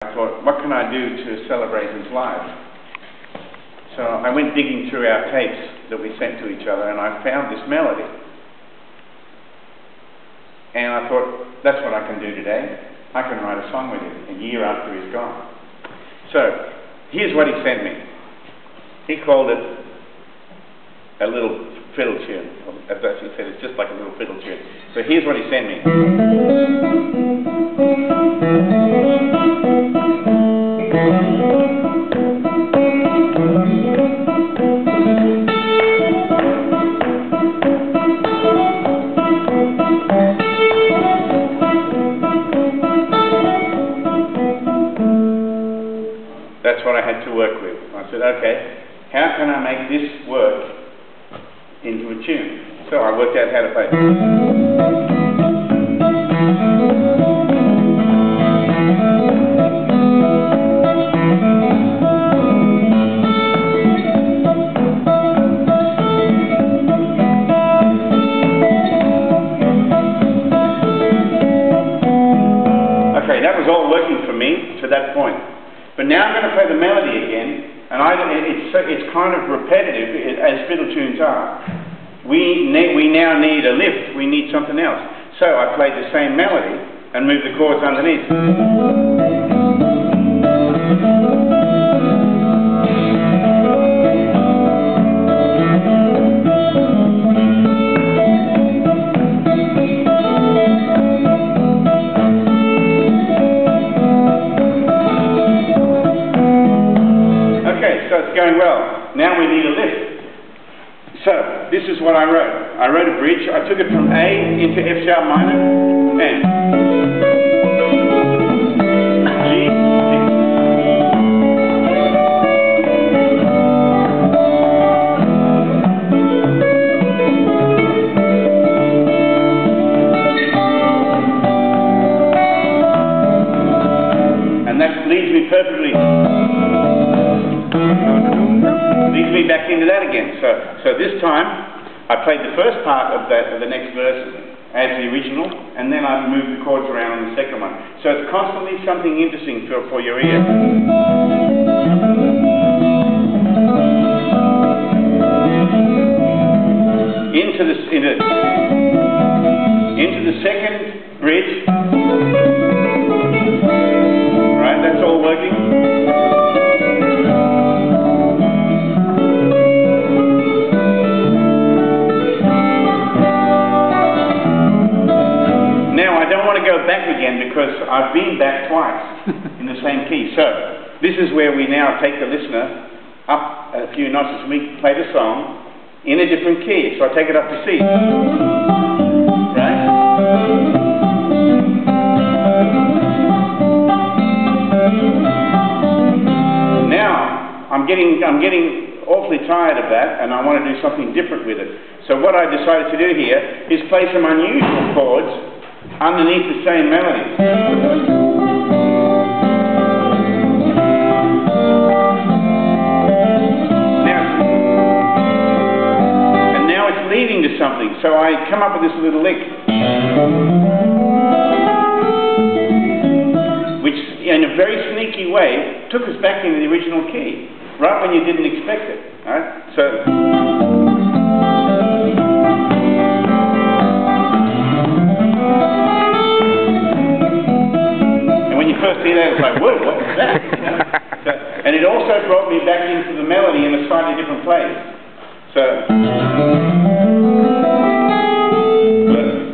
I thought, what can I do to celebrate his life? So I went digging through our tapes that we sent to each other, and I found this melody. And I thought, that's what I can do today. I can write a song with him a year after he's gone. So here's what he sent me. He called it a little fiddle tune. As he said, it's just like a little fiddle tune. So here's what he sent me. That's what I had to work with. I said, okay, how can I make this work into a tune? So I worked out how to play it. Okay, that was all working for me to that point. But now I'm going to play the melody again, and it's kind of repetitive, as fiddle tunes are. We now need a lift, we need something else. So I played the same melody and moved the chords underneath. Going well. Now we need a lift. So this is what I wrote. I wrote a bridge. I took it from A into F sharp minor and G, and that leads me perfectly. Leads me back into that again. So this time I played the first part of the next verse as the original, and then I moved the chords around on the second one. So it's constantly something interesting for your ear. Into the second bridge. Right, that's all working. Go back again because I've been back twice in the same key. So this is where we now take the listener up a few notches. We play the song in a different key. So I take it up to C. Right? Now I'm getting awfully tired of that, and I want to do something different with it. So what I decided to do here is play some unusual chords underneath the same melody. Now it's leading to something, so I come up with this little lick, which in a very sneaky way took us back into the original key, right when you didn't expect it. Right? So first hear that, it's like, whoa, what was that? So, and it also brought me back into the melody in a slightly different place. So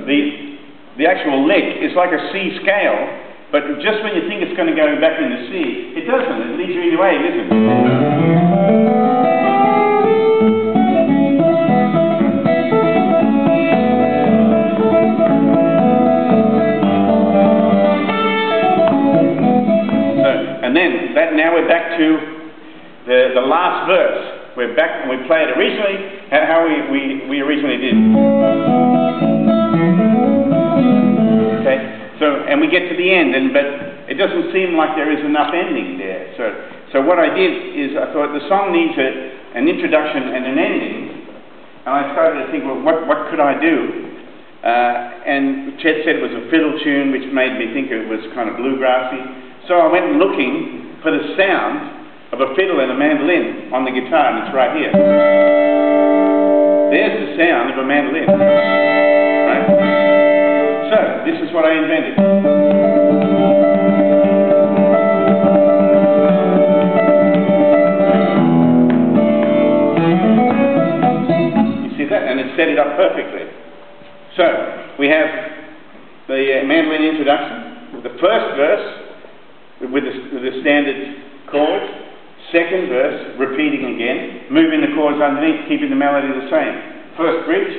the actual lick is like a C scale, but just when you think it's going to go back into C, it doesn't. It leads you either way, it isn't. Now we're back to the last verse. We're back and we play it originally how we originally did. Okay, so and we get to the end, but it doesn't seem like there is enough ending there. So what I did is I thought the song needs an introduction and an ending, and I started to think, well, what could I do? And Chet said it was a fiddle tune, which made me think it was kind of bluegrassy. So I went looking for the sound of a fiddle and a mandolin on the guitar, and it's right here. There's the sound of a mandolin. Right? So, this is what I invented. You see that? And it set it up perfectly. So, we have the mandolin introduction, the first verse with the standard chords, second verse repeating again, moving the chords underneath, keeping the melody the same. First bridge,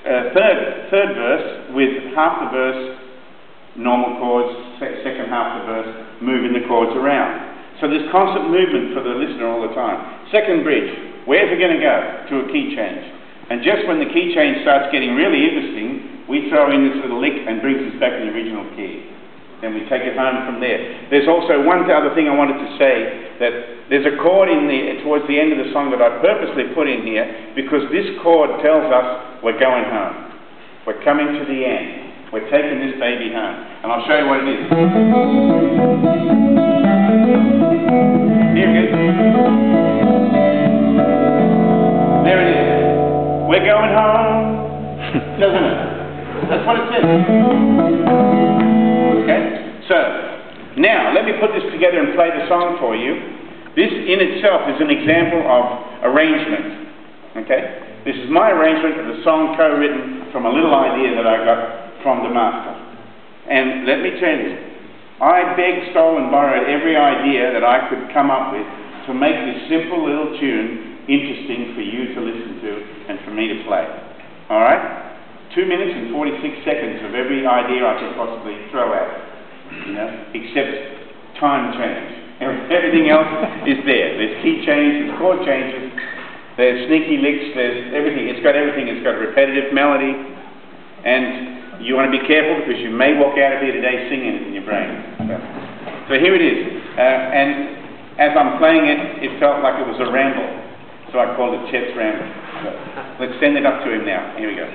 third verse with half the verse normal chords, second half the verse moving the chords around. So there's constant movement for the listener all the time. Second bridge, where's it going to go? To a key change. And just when the key change starts getting really interesting, we throw in this little lick and brings us back to the original key. Then we take it home from there. There's also one other thing I wanted to say, that there's a chord towards the end of the song that I purposely put in here, because this chord tells us we're going home. We're coming to the end. We're taking this baby home. And I'll show you what it is. Here it is. There it is. We're going home. Doesn't it? That's what it says. Okay? So, now, let me put this together and play the song for you. This in itself is an example of arrangement. Okay? This is my arrangement of the song co-written from a little idea that I got from the master. And let me tell you, I begged, stole and borrowed every idea that I could come up with to make this simple little tune interesting for you to listen to and for me to play. Alright? 2 minutes and 46 seconds of every idea I could possibly throw at it, you know, except time change. Everything else is there. There's key change, there's chord changes, there's sneaky licks, there's everything. It's got everything. It's got a repetitive melody, and you want to be careful because you may walk out of here today singing it in your brain. So here it is. And as I'm playing it, it felt like it was a ramble. So I called it Chet's Ramble. So let's send it up to him now. Here we go.